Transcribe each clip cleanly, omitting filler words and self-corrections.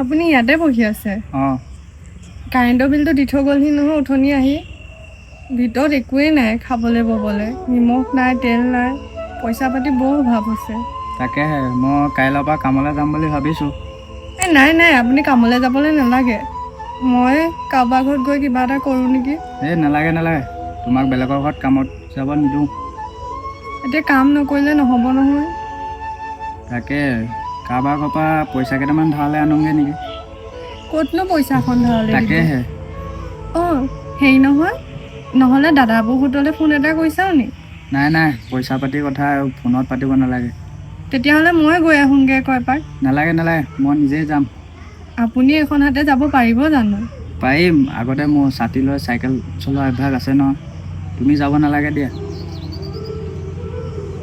আপুনি ইয়াতে বহি আছে অঁ কাৰেণ্টৰ বিলটো দি থৈ গ'লহি নহয় উঠনি আহি ভিতৰত একোৱেই নাই খাবলৈ ববলৈ নিমখ নাই তেল নাই পইচা পাতি বৰ অভাৱ হৈছে তাকেহে মই কাইলৈৰ পৰা কামলৈ যাম বুলি ভাবিছোঁ। এই নাই আপুনি কামলৈ যাবলৈ নালাগে মই কাৰোবাৰ ঘৰত গৈ কিবা এটা কৰোঁ নেকি এই নালাগে তোমাক বেলেগৰ ঘৰত কামত যাব নিদিওঁ। এতিয়া কাম নকৰিলে নহ'ব নহয় তাকে কাৰোবাৰ ঘৰৰ পৰা পইচা কেইটামান ধাৰলৈ আনোগৈ নেকি। ক'তনো পইচাখন ধাৰলৈ দিব তাকেহে অঁ হেৰি নহয় নহ'লে দাদাবোৰ গোটলৈ ফোন এটা কৰিছাও নি নাই পইচা পাতিৰ কথা আৰু ফোনত পাতিব নালাগে। তেতিয়াহ'লে মই গৈ আহোঁগৈ কয় পাক নালাগে মই নিজেই যাম। আপুনি এখন হাতে যাব পাৰিব জানো পাৰিম আগতে মোৰ ছাতি লৈ চাইকেল চলোৱা অভ্যাস আছে নহয় তুমি যাব নালাগে দিয়া।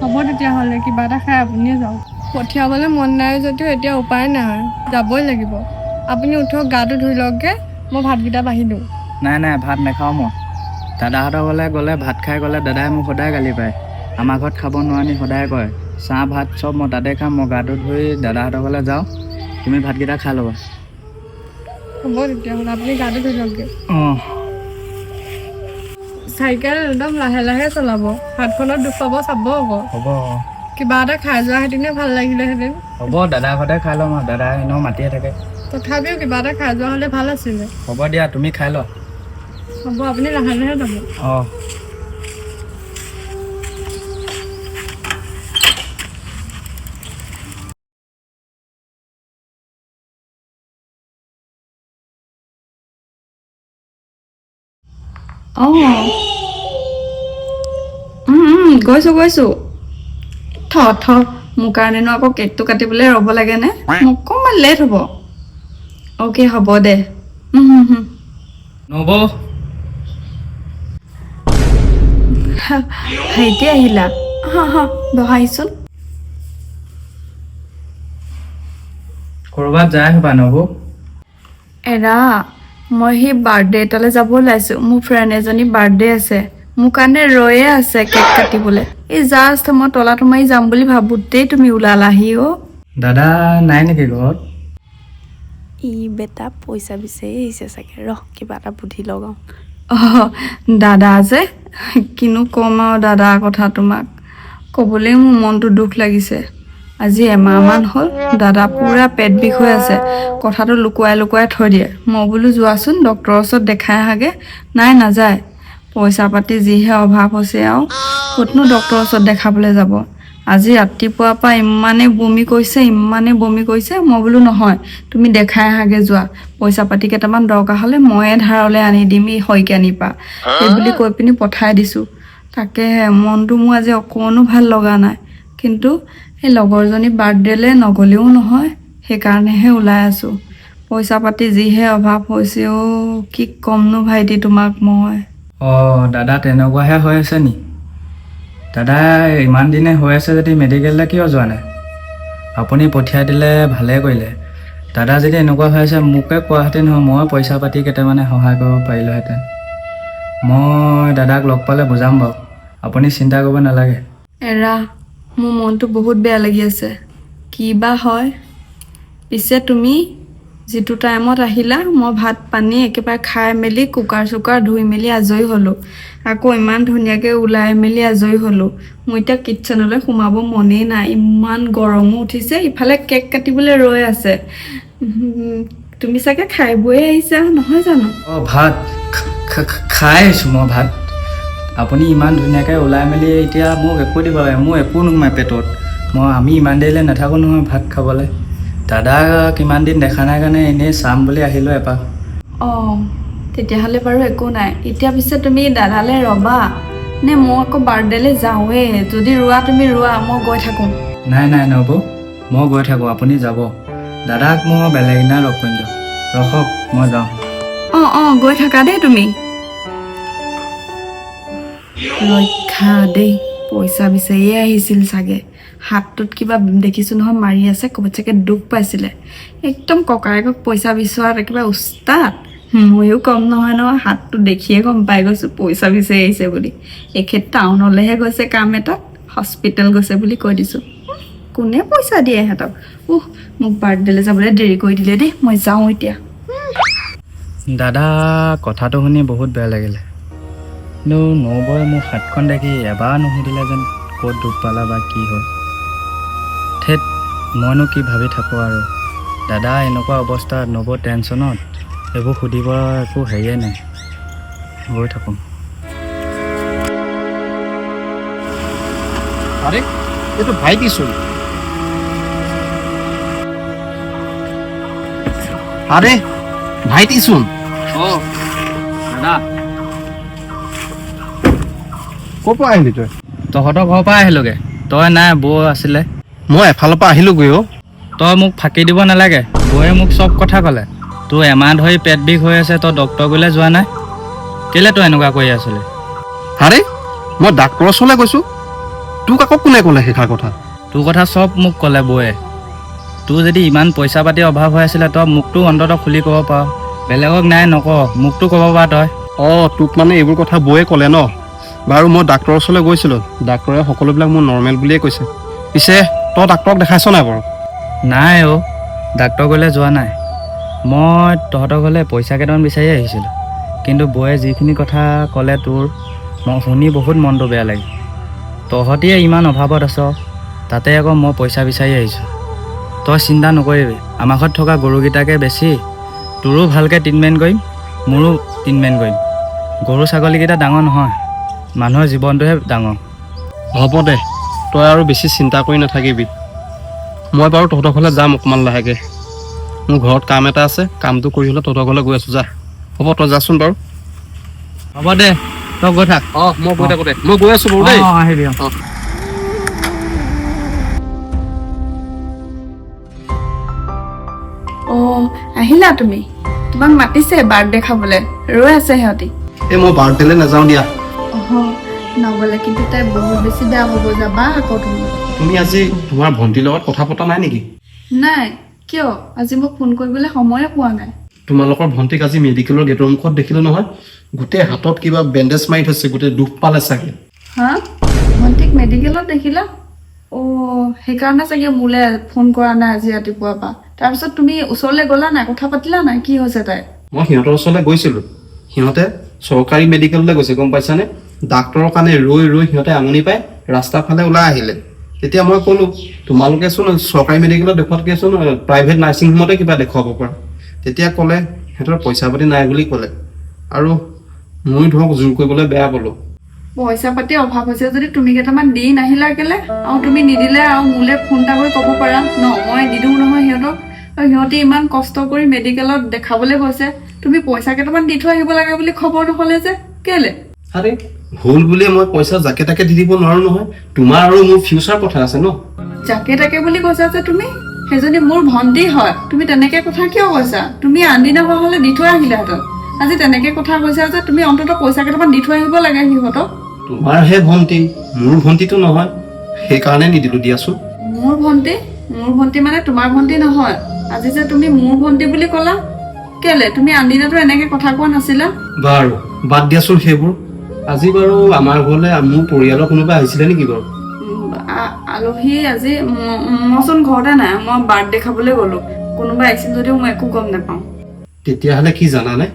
হ'ব তেতিয়াহ'লে কিবা এটা খাই আপুনিয়ে যাওক পঠিয়াবলৈ মন নাই যদিও এতিয়া উপায় নাই যাবই লাগিব আপুনি উঠক গাটো ধুই লওকগৈ মই ভাতকেইটা বাঢ়ি দিওঁ নাই ভাত নাখাওঁ মই দাদাহঁতৰ ঘৰলৈ গ'লে ভাত খাই গ'লে দাদাই মোক সদায় গালি পায় আমাৰ ঘৰত খাব নোৱাৰি সদায় কয় চাহ ভাত চব মই তাতে খাম মই গাটো ধুই দাদাহঁতৰ ঘৰলৈ যাওঁ তুমি ভাতকেইটা খাই ল'বা। হ'ব তেতিয়াহ'লে আপুনি গাটো ধুই লওকগৈ অঁ চাইকেল একদম লাহে লাহে চলাব হাতখনত দুখ পাব চাব আকৌ হ'ব কিবা এটা খাই যোৱা হেঁতেনে ভাল লাগিলেহেঁতেন হ'ব দাদাৰ ঘৰতে খাই ল'ম আৰু দাদাই এনেও মাতিয়ে থাকে তথাপিও কিবা এটা খাই যোৱা হ'লে ভাল আছিলে হ'ব দিয়া তুমি খাই লোৱা হ'ব আপুনি লাহে লাহে যাব অঁ অঁ গৈছোঁ থ মোৰ কাৰণেনো আকৌ কেকটো কাটিবলৈ ৰ'ব লাগেনে অকণমান লেট হ'ব অ'কে হ'ব দে নব ভাইটি আহিলা বহাইচোন ক'ৰবাত যায় হ'বা নব এৰা মই সেই বাৰ্থডে এটালৈ যাব ওলাইছোঁ মোৰ ফ্ৰেণ্ড এজনী বাৰ্থডে আছে মোৰ কাৰণে ৰৈয়ে আছে কেক কাটিবলৈ এই জাষ্ট মই তলাত সোমাই যাম বুলি ভাবোঁতেই তুমি ওলালাহি অ' দাদা নাই নেকি ঘৰত ই বেটা পইচা বিচাৰি আহিছে চাগে কিবা এটা বুদ্ধি লগাওঁ অঁ দাদা যে কিনো ক'ম আৰু দাদাৰ কথা তোমাক ক'বলৈ মোৰ মনটো দুখ লাগিছে আজি এমাহমান হ'ল দাদা পূৰা পেট বিষ হৈ আছে কথাটো লুকুৱাই থৈ দিয়ে মই বোলো যোৱাচোন ডক্তৰৰ ওচৰত দেখাই আহাগৈ নাই নাযায় পইচা পাতি যিহে অভাৱ হৈছে আৰু ক'তনো ডক্তৰৰ ওচৰত দেখাবলৈ যাব আজি ৰাতিপুৱাৰ পৰা ইমানেই বমি কৰিছে মই বোলো নহয় তুমি দেখাই আহাগৈ যোৱা পইচা পাতি কেইটামান দৰকাৰ হ'লে ময়ে ধাৰলৈ আনি দিম এই শইকীয়ানীৰ পৰা সেই বুলি কৈ পিনি পঠাই দিছোঁ তাকেহে মনটো মোৰ আজি অকণো ভাল লগা নাই কিন্তু সেই লগৰজনী বাৰ্থডেলৈ নগ'লেও নহয় সেইকাৰণেহে ওলাই আছোঁ পইচা পাতি যিহে অভাৱ হৈছে অ' কি ক'মনো ভাইটি তোমাক মই অঁ দাদা তেনেকুৱাহে হৈ আছে নি দাদা ইমান দিনে হৈ আছে যদি মেডিকেললৈ কিয় যোৱা নাই আপুনি পঠিয়াই দিলে ভালে কৰিলে দাদা যদি এনেকুৱা হৈ আছে মোকে কোৱাহেঁতেন নহয় মই পইচা পাতি কেইটামানে সহায় কৰিব পাৰিলোহেঁতেন মই দাদাক লগ পালে বুজাম বাৰু আপুনি চিন্তা কৰিব নালাগে এৰা মোৰ মনটো বহুত বেয়া লাগি আছে কি বা হয় পিছে তুমি যিটো টাইমত আহিলা মই ভাত পানী একেবাৰে খাই মেলি কুকাৰ চুকাৰ ধুই মেলি আজৰি হ'লোঁ আকৌ ইমান ধুনীয়াকৈ ওলাই মেলি আজৰি হ'লোঁ মোৰ এতিয়া কিটচেনলৈ সোমাব মনেই নাই ইমান গৰমো উঠিছে ইফালে কেক কাটিবলৈ ৰৈ আছে তুমি চাগে খাই বৈ আহিছা নহয় জানো অঁ ভাত খাই আহিছোঁ মই ভাত আপুনি ইমান ধুনীয়াকৈ ওলাই মেলি এতিয়া মোক একো দিব লাগে মোৰ একো নোসোমায় পেটত আমি ইমান দেৰিলৈ নাথাকোঁ নহয় ভাত খাবলৈ দাদা কিমান দিন দেখা নাই কাৰণে এনেই চাম বুলি আহিলোঁ এপাক অঁ তেতিয়াহ'লে বাৰু একো নাই এতিয়া পিছে তুমি দাদালৈ ৰ'বা নে মই আকৌ বাৰ্থডেলৈ যাওঁৱেই যদি ৰোৱা তুমি ৰোৱা মই গৈ থাকোঁ নাই নব মই গৈ থাকোঁ আপুনি যাব দাদাক মই বেলেগ দিনা লগ কৰিম দিয়ক ৰখক মই যাওঁ অঁ গৈ থাকা দেই তুমি ৰক্ষা দেই পইচা বিচাৰিয়ে আহিছিল চাগে হাতটোত কিবা দেখিছোঁ নহয় মাৰি আছে ক'ৰবাত চাগে দুখ পাইছিলে একদম ককায়েকক পইচা বিচৰাত একেবাৰে উস্তাদ ময়ো কম নহয় হাতটো দেখিয়ে গম পাই গৈছোঁ পইচা বিচাৰি আহিছে বুলি এখেত টাউনলৈহে গৈছে কাম এটাত হস্পিটেল গৈছে বুলি কৈ দিছোঁ কোনে পইচা দিয়ে ইহঁতক মোক বাৰ্থডেলৈ যাবলৈ দেৰি কৰি দিলে দেই মই যাওঁ এতিয়া দাদা কথাটো শুনি বহুত বেয়া লাগিলে কিন্তু নবৌয়ে মোক হাতখন দেখি এবাৰ নুসুধিলে যেন ক'ত দুখ পালা বা কি হ'ল ঠেত মইনো কি ভাবি থাকোঁ আৰু দাদা এনেকুৱা অৱস্থাত নবৌ টেনশ্যনত এইবোৰ সুধিব একো হেৰিয়ে নাই গৈ থাকোঁ আৰে এ তো ভাইটি শুন আৰে ভাইটি শুন অঁ দাদা ক'ৰ পৰা আহিলি তই তহঁতৰ ঘৰৰ পৰা আহিলোগৈ তই নাই বৌ আছিলে মই এফালৰ পৰা আহিলোগৈ অ' তই মোক ফাঁকি দিব নালাগে বৌয়ে মোক চব কথা ক'লে তোৰ এমাহ ধৰি পেট বিষ হৈ আছে তই ডক্তৰ গ'লে যোৱা নাই কেলৈ তই এনেকুৱা কৰি আছিলি আৰে মই ডাক্তৰৰ ওচৰলৈ গৈছোঁ তোক আকৌ কোনে ক'লে সেইষাৰ কথা তোৰ কথা চব মোক ক'লে বৌয়ে তোৰ যদি ইমান পইচা পাতি অভাৱ হৈ আছিলে তই মোকতো অন্ততঃ খুলি ক'ব পাৰ বেলেগক নাই নকওঁ মোকতো ক'ব পাৰ তই অঁ তোক মানে এইবোৰ কথা বৌয়ে ক'লে ন বাৰু মই ডাক্তৰৰ ওচৰলৈ গৈছিলোঁ ডাক্তৰে সকলোবিলাক মোৰ নৰ্মেল বুলিয়ে কৈছে পিছে তই ডাক্তৰক দেখাইছ নাই বাৰু নাই অ' ডাক্তৰ গ'লে যোৱা নাই মই তহঁতৰ ঘৰলৈ পইচা কেইটামান বিচাৰি আহিছিলোঁ কিন্তু বৌয়ে যিখিনি কথা ক'লে তোৰ মই শুনি বহুত মনটো বেয়া লাগিল তহঁতিয়ে ইমান অভাৱত আছ তাতে আকৌ মই পইচা বিচাৰি আহিছোঁ তই চিন্তা নকৰিবি আমাৰ ঘৰত থকা গৰুকেইটাকে বেছি তোৰো ভালকৈ ট্ৰিটমেণ্ট কৰিম মোৰো ট্ৰিটমেণ্ট কৰিম গৰু ছাগলীকেইটা ডাঙৰ নহয় মানুহৰ জীৱনটোহে ডাঙৰ হ'ব দে তই আৰু বেছি চিন্তা কৰি নাথাকিবি মই বাৰু তহঁতৰ ঘৰলৈ যাম অকণমান লাহেকৈ মোৰ ঘৰত কাম এটা আছে কামটো কৰি হ'লে তহঁতৰ ঘৰলৈ গৈ আছোঁ যা হ'ব তই যাচোন বাৰু হ'ব দে তই গৈ থাক অঁ মই গৈ থাকোঁ দে মই গৈ আছোঁ বাৰু দেই অঁ আহিবি অঁ অঁ আহিলা তুমি তোমাক মাতিছে বাৰ্থডে খাবলৈ ৰৈ আছে সিহঁতি এই মই বাৰ্থডেলৈ নাযাওঁ দিয়া নগ'লে কিন্তু তাই বহুত বেছি বেয়া হ'ব যাবা আকৌ তুমি তুমি আজি তোমাৰ ভণ্টিৰ লগত কথা পতা নাই নেকি নাই কিয় আজি মোক ফোন কৰিবলৈ সময়ে পোৱা নাই তোমালোকৰ ভণ্টিক আজি মেডিকেলৰ গেটৰ মুখত দেখিলোঁ নহয় গোটেই হাতত কিবা বেণ্ডেজ মাৰি থৈছে গোটেই দুখ পালে চাগে হা ভণ্টিক মেডিকেলত দেখিলা অ' সেইকাৰণে চাগে মোলৈ ফোন কৰা নাই আজি ৰাতিপুৱাৰ পৰা তাৰপিছত তুমি ওচৰলৈ গ'লা নাই কথা পাতিলা নাই কি হৈছে তাই মই সিহঁতৰ ওচৰলৈ গৈছিলোঁ সিহঁতে চৰকাৰী মেডিকেললৈ গৈছে গম পাইছানে ডাক্তৰৰ কাৰণে ৰৈ ৰৈ সিহঁতে আমনি পাই ৰাস্তাৰ ফালে ওলাই আহিলে তেতিয়া মই ক'লোঁ তোমালোকেচোন চৰকাৰী মেডিকেলত দেখুৱাতকৈচোন প্ৰাইভেট নাৰ্ছিং হোমতে কিবা দেখুৱাব পাৰা তেতিয়া ক'লে সিহঁতৰ পইচা পাতি নাই বুলি ক'লে আৰু মই ধৰক জোৰ কৰিবলৈ বেয়া পালোঁ পইচা পাতি অভাৱ হৈছে যদি তুমি কেইটামান দি নাহিলা কেলে আৰু তুমি নিদিলে আৰু মোলৈ ফোন এটা কৰি ক'ব পাৰা ন মই দি দিওঁ নহয় সিহঁতক আৰু সিহঁতে ইমান কষ্ট কৰি মেডিকেলত দেখাবলৈ গৈছে তুমি পইচা কেইটামান দি থৈ আহিব লাগে বুলি খবৰ নহ'লে যে কেলে আৰে ভুল বুলিয়ে মই পইচা যাকে তাকে দি দিব নোৱাৰোঁ নহয় তোমাৰ আৰু মোৰ ফিউচাৰ কথা আছে ন যাকে তাকে বুলি কৈছা যে তুমি সেইজনী মোৰ ভণ্টি হয় তুমি তেনেকে কথা কিয় কৈছা তুমি আনদিনা হোৱা হ'লে দি থৈ আহিলাহেঁতেন আজি তেনেকে কথা কৈছা যে তুমি অন্ততঃ পইচা কেইটামান দি থৈ আহিব লাগে সিহঁতক তোমাৰহে ভণ্টি মোৰ ভণ্টিটো নহয় সেইকাৰণে নিদিলোঁ দিয়াচোন মোৰ ভণ্টি মানে তোমাৰ ভণ্টি নহয় আজি যে তুমি মোৰ ভণ্টি বুলি ক'লা কেলে তুমি আনদিনাতো এনেকে কথা কোৱা নাছিলা বাৰু বাদ দিয়াচোন সেইবোৰ আজি বাৰু আমাৰ ঘৰলৈ মোৰ পৰিয়ালৰ কোনোবা আহিছিলে নেকি বাৰু আলহী আজি মইচোন ঘৰতে নাই মই বাৰ্থডে খাবলৈ গ'লো কোনোবা আহিছিল যদিও মই একো গম নাপাওঁ তেতিয়াহ'লে কি জানানে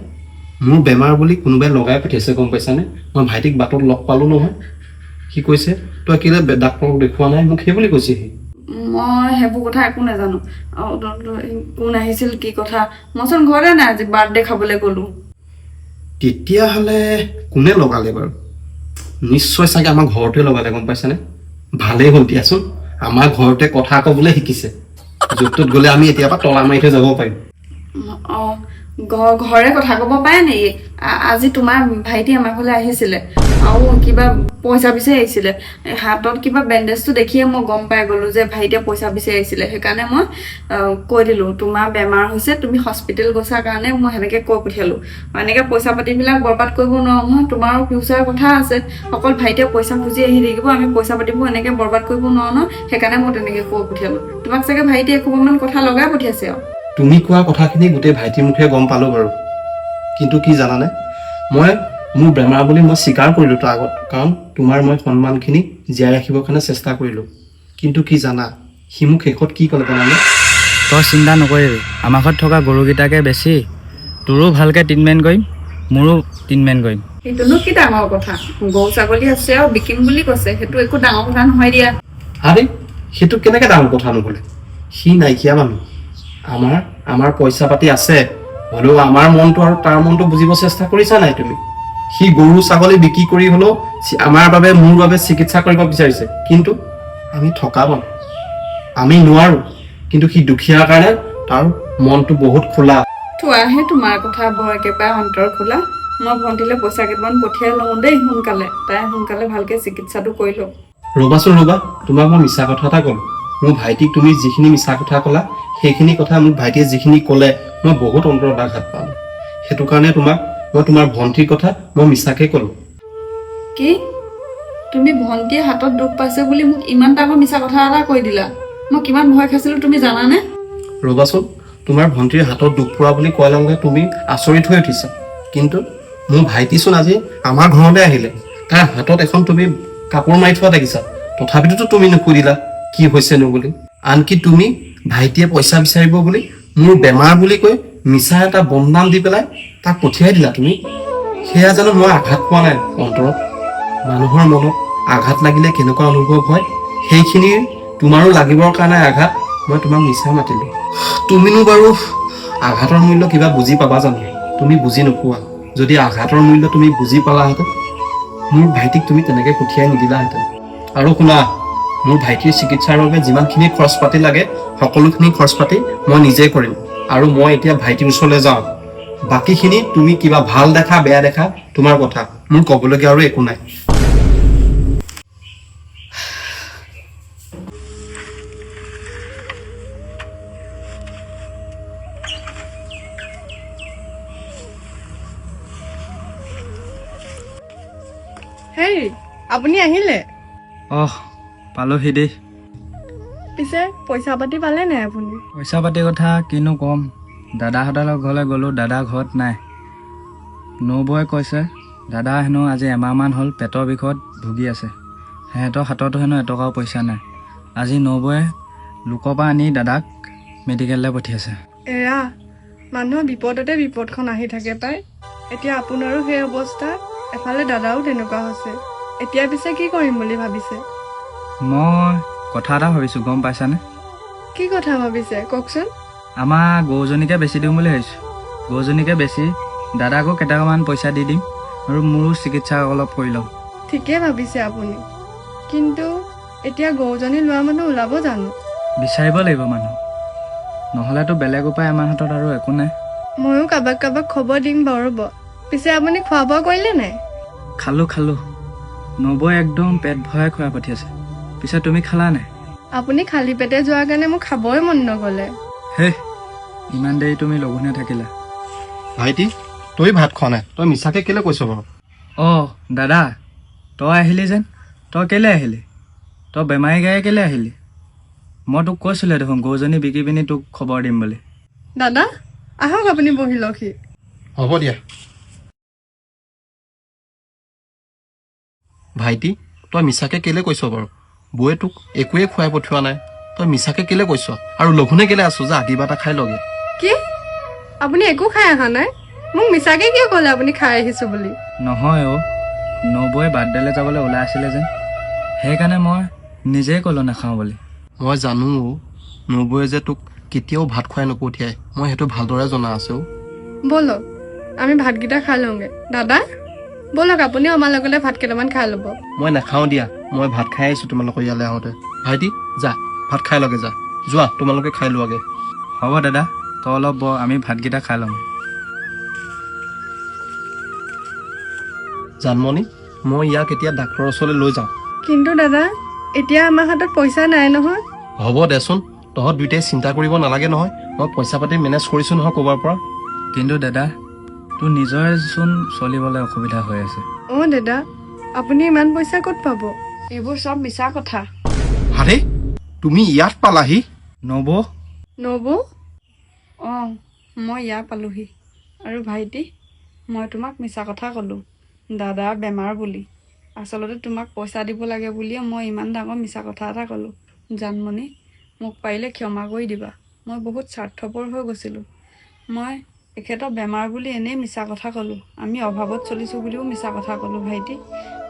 মোৰ বেমাৰ বুলি কোনোবাই লগাই পঠিয়াইছে গম পাইছানে মই ভাইটিক বাটত লগ পালোঁ নহয় সি কৈছে তই কেলৈ ডাক্তৰক দেখুওৱা নাই মোক সেই বুলি কৈছে সি মই সেইবোৰ কথা একো নাজানো কোন আহিছিল কি কথা মইচোন ঘৰতে নাই আজি বাৰ্থডে খাবলৈ গ'লো তেতিয়াহ'লে কোনে লগালে বাৰু নিশ্চয় চাগে আমাৰ ঘৰতে লগালে গম পাইছানে ভালেই হ'ল দিয়াচোন আমাৰ ঘৰতে কথা ক'বলৈ শিকিছে য'ত ত'ত গ'লে আমি এতিয়াৰ পৰা তলা মাৰি থৈ যাব পাৰিম অঁ ঘৰে কথা ক'ব পাৰে নেকি আজি তোমাৰ ভাইটি আমাৰ ঘৰলৈ আহিছিলে আৰু কিবা পইচা বিচাৰি আহিছিলে হাতত কিবা বেণ্ডেজটো দেখিয়ে মই গম পাই গ'লোঁ যে ভাইটিয়ে পইচা বিচাৰি আহিছিলে সেইকাৰণে মই কৈ দিলোঁ তোমাৰ বেমাৰ হৈছে তুমি হস্পিটেল গৈছা কাৰণে মই সেনেকৈ কৈ পঠিয়ালোঁ এনেকৈ পইচা পাতিবিলাক বৰবাদ কৰিব নোৱাৰোঁ নহয় তোমাৰো ফিউচাৰৰ কথা আছে অকল ভাইটিয়ে পইচা খুজি আহি থাকিব আমি পইচা পাতিবোৰ এনেকৈ বৰবাদ কৰিব নোৱাৰোঁ ন সেইকাৰণে মই তেনেকৈ কৈ পঠিয়ালোঁ তোমাক চাগে ভাইটিয়ে এসোপামান কথা লগাই পঠিয়াইছে আৰু তুমি কোৱা কথাখিনি গোটেই ভাইটিৰ মুখে গম পালোঁ বাৰু কিন্তু কি জানানে মই মোৰ বেমাৰ বুলি মই স্বীকাৰ কৰিলোঁ তাৰ আগত কাৰণ তোমাৰ মই সন্মানখিনি জীয়াই ৰাখিবৰ কাৰণে চেষ্টা কৰিলোঁ কিন্তু কি জানা সি মোক শেষত কি ক'লে জানানে? তই চিন্তা নকৰিবি, আমাৰ ঘৰত থকা গৰুকেইটাকে বেছি তোৰো ভালকৈ ট্ৰিটমেণ্ট কৰিম, মোৰো ট্ৰিটমেণ্ট কৰিম। সেইটোনো কি ডাঙৰ কথা, গৰু ছাগলী আছে আৰু বিকিম বুলি কৈছে, সেইটো একো ডাঙৰ কথা নহয় দিয়া। আৰে সেইটো কেনেকৈ ডাঙৰ কথা নক'লে? সি নাইকিয়া মানুহ, আমাৰ পইচা পাতি আছে, হ'লেও আমাৰ মনটো আৰু তাৰ মনটো বুজিব চেষ্টা কৰিছা নাই তুমি? সি গৰু ছাগলী বিক্ৰী কৰি হ'লেও আমাৰ বাবে মোৰ বাবে চিকিৎসা কৰিব বিচাৰিছে, কিন্তু আমি থকা পাম, আমি নোৱাৰোঁ। কিন্তু সি দুখীয়াৰ কাৰণে তাৰ মনটো বহুত খোলা। থোৱাহে তোমাৰ কথা বৰ একেবাৰে অন্তৰ খোলা। মই ভণ্টিলৈ পইচা কেইটামান পঠিয়াই লওঁ দেই সোনকালে, তাই সোনকালে ভালকৈ চিকিৎসাটো কৰি লওক। ৰ'বাচোন ৰ'বা, তোমাক মই মিছা কথা এটা ক'ম। মোৰ ভাইটিক তুমি যিখিনি মিছা কথা ক'লা, সেইখিনি কথা মোক ভাইটিয়ে যিখিনি ক'লে মই বহুত অন্তৰত আঘাত পালোঁ। সেইটো কাৰণে মই তোমাৰ ভণ্টিৰ কথা মই মিছাকৈ ক'লোঁ। কি তুমি ভণ্টিয়ে হাতত দুখ পাইছে বুলি মোক ইমান ডাঙৰ মিছা কথা এটা কৈ দিলা? মই কিমান ভয় খাইছিলোঁ তুমি জানানে? ৰ'বাচোন, তোমাৰ ভণ্টিৰ হাতত দুখ পোৱা বুলি কোৱাৰ লগে লগে তুমি আচৰিত হৈ উঠিছা, কিন্তু মোৰ ভাইটিচোন আজি আমাৰ ঘৰলৈ আহিলে, তাৰ হাতত এখন তুমি কাপোৰ মাৰি থোৱা দেখিছা, তথাপিতো তুমি নুসুধিলা কি হৈছেনো বুলি। আনকি তুমি ভাইটিয়ে পইচা বিচাৰিব বুলি মোৰ বেমাৰ বুলি কৈ মিছা এটা বদনাম দি পেলাই তাক পঠিয়াই দিলা তুমি। সেয়া জানো মই আঘাত পোৱা নাই অন্তৰত? মানুহৰ মনত আঘাত লাগিলে কেনেকুৱা অনুভৱ হয়, সেইখিনি তোমাৰো লাগিবৰ কাৰণে আঘাত মই তোমাক মিছা মাতিলোঁ। তুমিনো বাৰু আঘাতৰ মূল্য কিবা বুজি পাবা জানো? তুমি বুজি নোপোৱা। যদি আঘাতৰ মূল্য তুমি বুজি পালাহেঁতেন, মোৰ ভাইটিক তুমি তেনেকৈ পঠিয়াই নিদিলাহেঁতেন। আৰু শুনা, মোৰ ভাইটিৰ চিকিৎসাৰ বাবে যিমানখিনি খৰচ পাতি লাগে সকলোখিনি খৰচ পাতি মই নিজেই কৰিম। আৰু মই এতিয়া ভাইটিৰ ওচৰলৈ যাওঁ। বাকীখিনি তুমি কিবা ভাল দেখা বেয়া দেখা তোমাৰ কথা, মোৰ ক'বলগীয়া আৰু একো নাই। হেই, আপুনি আহিলে? পালোহি দেই। পিছে পইচা পাতি পালে নাই আপুনি? পইচা পাতিৰ কথা কিনো ক'ম, দাদাহঁতৰ ঘৰলৈ গ'লোঁ, দাদা ঘৰত নাই। নবৌৱে কৈছে দাদা হেনো আজি এমাহমান হ'ল পেটৰ বিষত ভুগি আছে, সিহঁতৰ হাততো হেনো এটকাও পইচা নাই। আজি নবৌৱে লোকৰ পৰা আনি দাদাক মেডিকেললৈ পঠিয়াইছে। এৰা, মানুহৰ বিপদতে বিপদখন আহি থাকে পাই। এতিয়া আপোনাৰো সেই অৱস্থা, এফালে দাদাও তেনেকুৱা হৈছে। এতিয়া পিছে কি কৰিম বুলি ভাবিছে? মই কথা এটা ভাবিছোঁ, গম পাইছানে? কি কথা ভাবিছে কওকচোন? আমাৰ গৰুজনীকে বেচি দিম বুলি ভাবিছোঁ। গৰুজনীকে বেচি দাদাকো কেইটামান পইচা দি দিম আৰু মোৰো চিকিৎসা অলপ কৰি ল'ম। ঠিকেই ভাবিছে আপুনি, কিন্তু এতিয়া গৰুজনী লোৱা মানুহ ওলাব জানো? বিচাৰিব লাগিব মানুহ, নহ'লেতো বেলেগ উপায় আমাৰ হাতত আৰু একো নাই। ময়ো কাৰোবাক খবৰ দিম বাৰু ৰ'ব। পিছে আপুনি খোৱা বোৱা কৰিলে নাই? খালোঁ। নবৌৱে একদম পেট ভৰাই খুৱাই পঠিয়াইছে। পিছে তুমি খালা নাই? আপুনি খালী পেটে যোৱাৰ কাৰণে মোক খাবই মন নগ'লে। হে, ইমান দেৰি তুমি লঘোণে থাকিলা। ভাইটি, তই ভাত খোৱা নাই, তই মিছাকৈ কেলৈ কৈছ বাৰু? দাদা, তই আহিলি যেন, তই কেলৈ আহিলি? তই বেমাৰী গায়ে কেলৈ আহিলি? মই তোক কৈছিলোঁ দেখোন গৰুজনী বিকি পিনি তোক খবৰ দিম বুলি। দাদা আহক, আপুনি বহি লওকহি। হ'ব দিয়া। ভাইটি, তই মিছাকৈ কেলৈ কৈছ বাৰু? বৌয়ে তোক একোৱে খুৱাই পঠিওৱা নাই, তই মিছাকৈ কেলৈ কৈছ? আৰু লঘোণে কেলৈ আছো? যা কিবা এটা খাই লগে। কি? আপুনি একো খাই অহা নাই? মোক মিছাকৈ কিয় ক'লে আপুনি খাই আহিছোঁ বুলি? নহয় নবৌৱে বাৰ্থডেলৈ যাবলৈ ওলাই আছিলে যেন, সেইকাৰণে মই নিজেই ক'লোঁ নাখাওঁ বুলি। মই জানো নবৌয়ে যে তোক কেতিয়াও ভাত খুৱাই নপঠিয়াই, মই সেইটো ভালদৰে জনা আছোঁ। ব'লক আমি ভাতকেইটা খাই লওঁগৈ। দাদা ব'লক, আপুনিও আমাৰ লগতে ভাত কেইটামান খাই ল'ব। মই নাখাওঁ দিয়া, মই ভাত খাই আহিছোঁ তোমালোকৰ ইয়ালৈ আহোঁতে। ভাইটি যা, ভাত খাই লগে যা, যোৱা তোমালোকে খাই লোৱাগে। হ'ব দাদা, তই অলপ আমি ভাতকেইটা খাই ল'ম। জানমণি, মই ইয়াক এতিয়া ডাক্তৰৰ ওচৰলৈ লৈ যাওঁ। কিন্তু দাদা এতিয়া আমাৰ হাতত পইচা নাই নহয়। হ'ব দেচোন, তহঁত দুইটাই চিন্তা কৰিব নালাগে নহয়, মই পইচা পাতি মেনেজ কৰিছোঁ নহয় ক'ৰবাৰ পৰা। কিন্তু দাদা, তোৰ নিজৰেচোন চলিবলৈ অসুবিধা হৈ আছে। দাদা আপুনি ইমান পইচা ক'ত পাব? এইবোৰ চব মিছা কথা। আৰে তুমি ইয়াত পালাহি? নবৌ মই ইয়াৰ পালোহি। আৰু ভাইটি, মই তোমাক মিছা কথা ক'লোঁ, দাদাৰ বেমাৰ বুলি। আচলতে তোমাক পইচা দিব লাগে বুলিয়ে মই ইমান ডাঙৰ মিছা কথা এটা ক'লোঁ। জানমণি, মোক পাৰিলে ক্ষমা কৰি দিবা। মই বহুত স্বাৰ্থপৰ হৈ গৈছিলোঁ। মই এখেতৰ বেমাৰ বুলি এনেই মিছা কথা ক'লোঁ। আমি অভাৱত চলিছোঁ বুলিও মিছা কথা ক'লোঁ ভাইটি।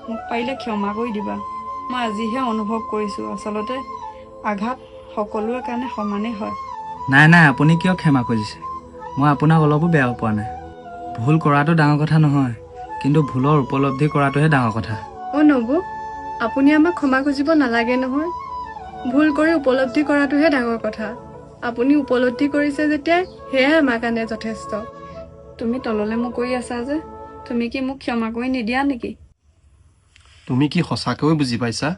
মোক পাৰিলে ক্ষমা কৰি দিবা। মই আজিহে অনুভৱ কৰিছোঁ আচলতে আঘাত সকলোৰে কাৰণে সমানেই হয়। নাই নাই, আপুনি কিয় ক্ষমা খুজিছে? মই আপোনাক অলপো বেয়া পোৱা নাই। ভুল কৰাটো ডাঙৰ কথা নহয়, কিন্তু ভুলৰ উপলব্ধি কৰাটোহে ডাঙৰ কথা। নবু, আপুনি আমাক ক্ষমা খুজিব নালাগে নহয়। ভুল কৰি উপলব্ধি কৰাটোহে ডাঙৰ কথা। আপুনি উপলব্ধি কৰিছে যেতিয়া সেয়াই আমাৰ কাৰণে যথেষ্ট। তুমি তললৈ মোক কৰি আছা যে, তুমি কি মোক ক্ষমা কৰি নিদিয়া নেকি? তুমি কি সঁচাকৈয়ে বুজি পাইছা?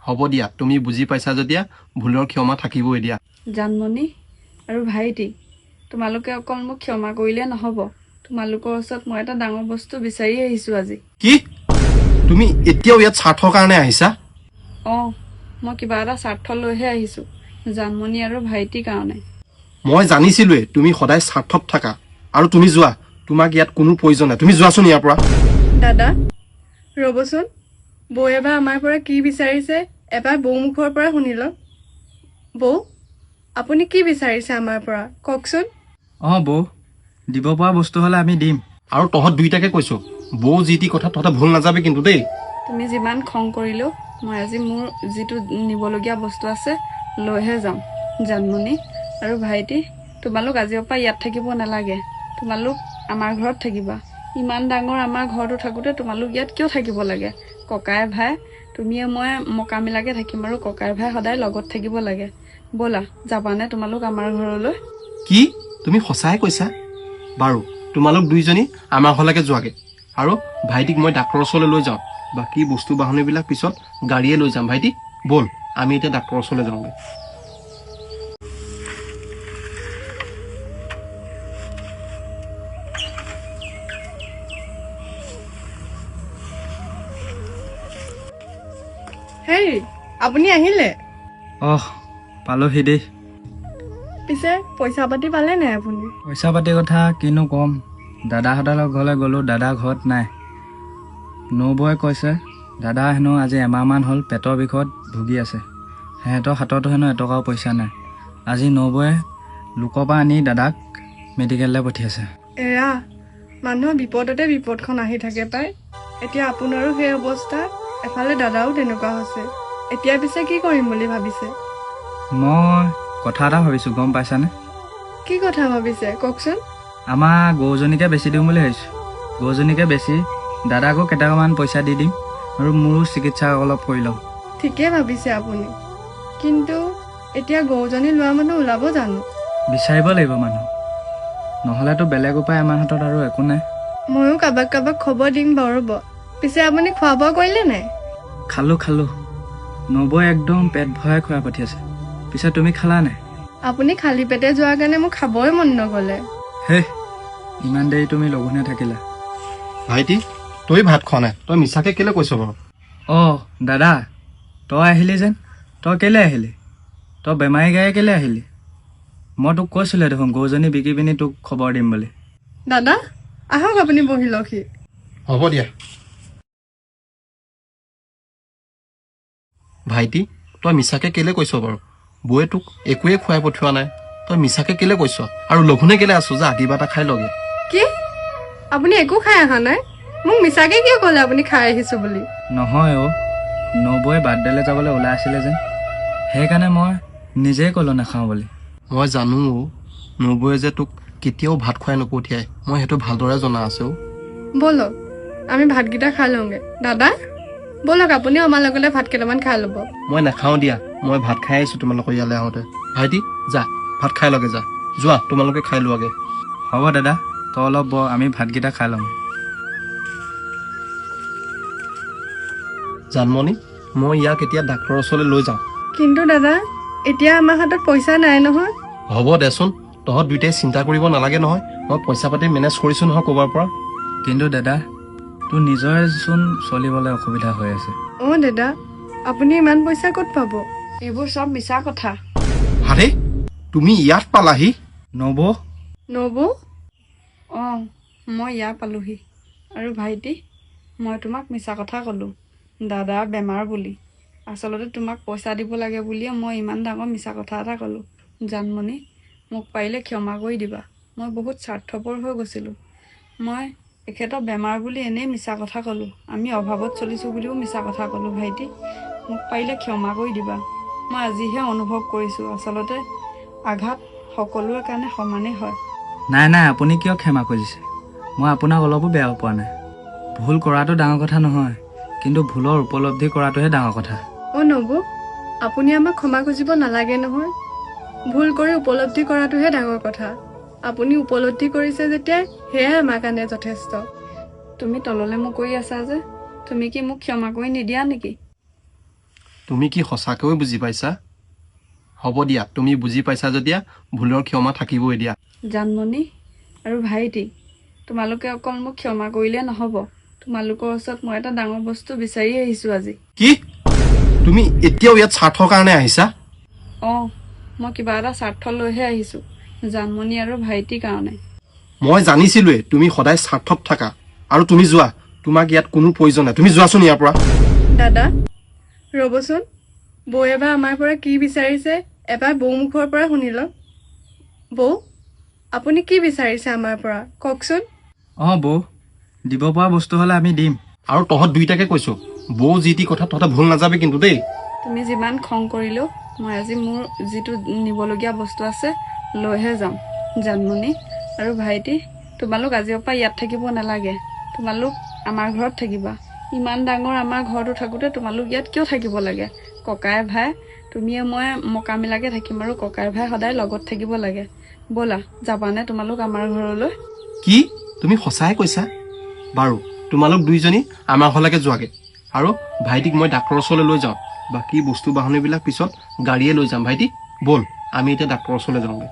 হ'ব দিয়া, তুমি বুজি পাইছা যেতিয়া ভুলৰ ক্ষমা থাকিবই দিয়া। জানমণি আৰু ভাইটি, তোমালোকে অকল মোক ক্ষমা কৰিলে নহ'ব। তোমালোকৰ ওচৰত মই এটা ডাঙৰ বস্তু বিচাৰি আহিছোঁ আজি। কি? তুমি এতিয়াও ইয়াত স্বাৰ্থৰ কাৰণে আহিছা? মই কিবা এটা স্বাৰ্থ লৈহে আহিছোঁ, জানমণি আৰু ভাইটিৰ কাৰণে। মই জানিছিলোৱে তুমি সদায় স্বাৰ্থত থাকা। আৰু তুমি যোৱা, তোমাক ইয়াত কোনো প্ৰয়োজন নাই। তুমি যোৱাচোন ইয়াৰ পৰা। দাদা ৰ'বচোন, বৌ এবাৰ আমাৰ পৰা কি বিচাৰিছে এবাৰ বৌ মুখৰ পৰা শুনি লওক। বৌ, আপুনি কি বিচাৰিছে আমাৰ পৰা কওকচোন। বৌ, দিব পৰা বস্তু হ'লে আমি দিম। আৰু তহঁত দুইটাকে কৈছো, বৌ যি টি কথা তহঁতে ভুল নাযাবি কিন্তু দেই। তুমি যিমান খং কৰিলেও মই আজি মোৰ যিটো নিবলগীয়া বস্তু আছে লৈহে যাম। জানমণি আৰু ভাইটি, তোমালোক আজিৰ পৰা ইয়াত থাকিব নালাগে। তোমালোক আমাৰ ঘৰত থাকিবা। ইমান ডাঙৰ আমাৰ ঘৰটো থাকোঁতে তোমালোক ইয়াত কিয় থাকিব লাগে? ককাই ভাই তুমিয়ে মই মকামিলাকে থাকিম আৰু ককাই ভাই সদায় লগত থাকিব লাগে। ব'লা, যাবানে তোমালোক আমাৰ ঘৰলৈ? কি তুমি সঁচাই কৈছা? বাৰু, তোমালোক দুইজনী আমাৰ ঘৰলৈকে যোৱাগে। আৰু ভাইটিক মই ডাক্তৰৰ ওচৰলৈ লৈ যাওঁ। বাকী বস্তু বাহনীবিলাক পিছত গাড়ীয়ে লৈ যাম। ভাইটি ব'ল, আমি এতিয়া ডাক্তৰৰ ওচৰলৈ যাওঁগৈ। হেই, আপুনি আহিলে? পালোহি দেই। পিছে পইচা পাতি পালে নাই আপুনি? পইচা পাতিৰ কথা কিনো ক'ম। দাদাহঁতৰ ঘৰলৈ গ'লোঁ, দাদা ঘৰত নাই। নবৌৱে কৈছে দাদা হেনো আজি এমাহমান হ'ল পেটৰ বিষত ভুগি আছে। সিহঁতৰ হাততো হেনো এটকাও পইচা নাই। আজি নবৌৱে লোকৰ পৰা আনি দাদাক মেডিকেললৈ পঠিয়াইছে। এৰা, মানুহৰ বিপদতে বিপদখন আহি থাকে পাই। এতিয়া আপোনাৰো সেই অৱস্থা, এফালে দাদাও তেনেকুৱা হৈছে। এতিয়া পিছে কি কৰিম বুলি ভাবিছে? মই কথা এটা ভাবিছোঁ, গম পাইছানে? কি কথা ভাবিছে কওকচোন। আমাৰ গৰুজনীকে বেচি দিম বুলি ভাবিছোঁ। গৰুজনীকে বেচি দাদাকো কেইটামান পইচা দি দিম আৰু মোৰো চিকিৎসা অলপ কৰি ল'ম। ঠিকে ভাবিছে আপুনি, কিন্তু এতিয়া গৰুজনী লোৱা মানুহ ওলাব জানো? বিচাৰিব লাগিব মানুহ, নহ'লেতো বেলেগ উপায় আমাৰ হাতত আৰু একো নাই। ময়ো কাৰোবাক খবৰ দিম বাৰু। ৰ'ব, পিছে আপুনি খোৱা বোৱা কৰিলে নাই? খালোঁ। নবৌৱে একদম পেট ভৰাই খুৱাই পঠিয়াইছে। পিছে তুমি খালা নাই? আপুনি খালী পেটে যোৱাৰ কাৰণে মোক খাবই মন নগ'লে। ইমান দেৰি তুমি লঘোণে থাকিলা। ভাইটি, তই ভাত খোৱা নাই, তই মিছাকে কেলে কৈছ বাৰু? দাদা, তই আহিলি যেন। তই কেলে আহিলি? তই বেমাৰী গায়ে কেলে আহিলি? মই তোক কৈছিলোঁ দেখোন গৰুজনী বিকি পিনি তোক খবৰ দিম বুলি। দাদা আহক, আপুনি বহি লওকহি। হ'ব দিয়া। ভাইটি, তই মিছাকে কেলে কৈছ বাৰু? বৌয়ে তোক একোৱে খুৱাই পঠিওৱা নাই, তই মিছাকে কেলে কৈছ? আৰু লঘোণে কেলে আছো? যা কিবা এটা খাই লগে। কি? আপুনি একো খাই অহা নাই? মোক মিছাকে কিয় ক'লে আপুনি খাই আহিছোঁ বুলি? নহয় নবৌৱে বাৰ্থডেলৈ যাবলৈ ওলাই আছিলে যেন, সেইকাৰণে মই নিজেই ক'লোঁ নাখাওঁ বুলি। মই জানো নবৌয়ে যে তোক কেতিয়াও ভাত খুৱাই নপঠিয়াই, মই সেইটো ভালদৰে জনা আছে। ব'লক আমি ভাতকেইটা খাই লওঁগে। দাদা ব'লক, আপুনিও আমাৰ লগতে ভাত কেইটামান খাই ল'ব। মই নাখাওঁ দিয়া, মই ভাত খাই আহিছোঁ তোমালোকৰ ইয়ালৈ আহোঁতে। ভাইটি যা, ভাত খাই লগে যা। যোৱা, তোমালোকে খাই লোৱাগে। হ'ব দাদা, তই অলপ ব, আমি ভাতকেইটা খাই ল'ম। জানমণি, মই ইয়াক এতিয়া ডাক্তৰৰ ওচৰলৈ লৈ যাওঁ। কিন্তু দাদা এতিয়া আমাৰ হাতত পইচা নাই নহয়। হ'ব দেচোন, তহঁত দুইটাই চিন্তা কৰিব নালাগে নহয়। মই পইচা পাতি মেনেজ কৰিছোঁ নহয় ক'ৰবাৰ পৰা। কিন্তু দাদা, তোৰ নিজৰেচোন চলিবলৈ অসুবিধা হৈ আছে। দাদা, আপুনি ইমান পইচা ক'ত পাব? এইবোৰ চব মিছা কথা। আৰে, তুমি ইয়াত পালাহি? নবৌ মই ইয়াৰ পালোহি। আৰু ভাইটি, মই তোমাক মিছা কথা ক'লোঁ দাদাৰ বেমাৰ বুলি। আচলতে তোমাক পইচা দিব লাগে বুলিয়ে মই ইমান ডাঙৰ মিছা কথা এটা ক'লোঁ। জানমণি, মোক পাৰিলে ক্ষমা কৰি দিবা। মই বহুত স্বাৰ্থপৰ হৈ গৈছিলোঁ। মই এখেতৰ বেমাৰ বুলি এনেই মিছা কথা ক'লোঁ। আমি অভাৱত চলিছোঁ বুলিও মিছা কথা ক'লোঁ। ভাইটি, মোক পাৰিলে ক্ষমা কৰি দিবা। মই আজিহে অনুভৱ কৰিছোঁ আচলতে আঘাত সকলোৰে কাৰণে সমানেই হয়। নাই নাই, আপুনি কিয় ক্ষমা খুজিছে? মই আপোনাক অলপো বেয়া পোৱা নাই। ভুল কৰাটো ডাঙৰ কথা নহয়, কিন্তু ভুলৰ উপলব্ধি কৰাটোহে ডাঙৰ কথা। অ' নবু, আপুনি আমাক ক্ষমা খুজিব নালাগে নহয়। ভুল কৰি উপলব্ধি কৰাটোহে ডাঙৰ কথা। আপুনি উপলব্ধি কৰিছে যেতিয়া সেয়াই আমাৰ কাৰণে যথেষ্ট। তুমি তললৈ মোক কৰি আছা যে, তুমি কি মোক ক্ষমা কৰি নিদিয়া নেকি? তুমি কি সঁচাকৈয়ে বুজি পাইছা? হ'ব দিয়া, তুমি বুজি পাইছা যেতিয়া ভুলৰ ক্ষমা থাকিবই দিয়া। জানমণি আৰু ভাইটি, তোমালোকে অকল মোক ক্ষমা কৰিলে নহ'ব। তোমালোকৰ ওচৰত মই এটা ডাঙৰ বস্তু বিচাৰি আহিছোঁ আজি। কি? তুমি এতিয়াও ইয়াত স্বাৰ্থৰ কাৰণে আহিছা? অঁ, মই কিবা এটা স্বাৰ্থ লৈহে আহিছোঁ, জানমণি আৰু ভাইটিৰ কাৰণে। মই জানিছিলোৱে তুমি সদায় স্বাৰ্থত থাকা। আৰু তুমি যোৱা, তোমাক ইয়াত কোনো প্ৰয়োজন নাই। তুমি যোৱাচোন ইয়াৰ পৰা। দাদা, ৰ'বচোন। বৌ এবাৰ আমাৰ পৰা কি বিচাৰিছে এবাৰ বৌ মুখৰ পৰা শুনি লওক। বৌ, আপুনি কি বিচাৰিছে আমাৰ পৰা কওকচোন। অঁ বৌ, দিব পৰা বস্তু হ'লে আমি দিম। আৰু তহঁত দুইটাকে কৈছো, বৌ যি টি কথা তহঁতে ভুল নাযাবি কিন্তু দেই। তুমি যিমান খং কৰিলেও মই আজি মোৰ যিটো নিবলগীয়া বস্তু আছে লৈহে যাম। জানমণি আৰু ভাইটি, তোমালোক আজিৰ পৰা ইয়াত থাকিব নালাগে। তোমালোক আমাৰ ঘৰত থাকিবা। ইমান ডাঙৰ আমাৰ ঘৰটো থাকোঁতে তোমালোক ইয়াত কিয় থাকিব লাগে? ককাই ভাই তুমিয়ে মই মকামিলাকে থাকিম আৰু ককাই ভাই সদায় লগত থাকিব লাগে। ব'লা, যাবানে তোমালোক আমাৰ ঘৰলৈ? কি? তুমি সঁচাই কৈছা? বাৰু, তোমালোক দুইজনী আমাৰ ঘৰলৈকে যোৱাগে। আৰু ভাইটিক মই ডাক্তৰৰ ওচৰলৈ লৈ যাওঁ। বাকী বস্তু বাহনীবিলাক পিছত গাড়ীয়ে লৈ যাম। ভাইটি ব'ল, আমি এতিয়া ডাক্তৰৰ ওচৰলৈ যাওঁগৈ।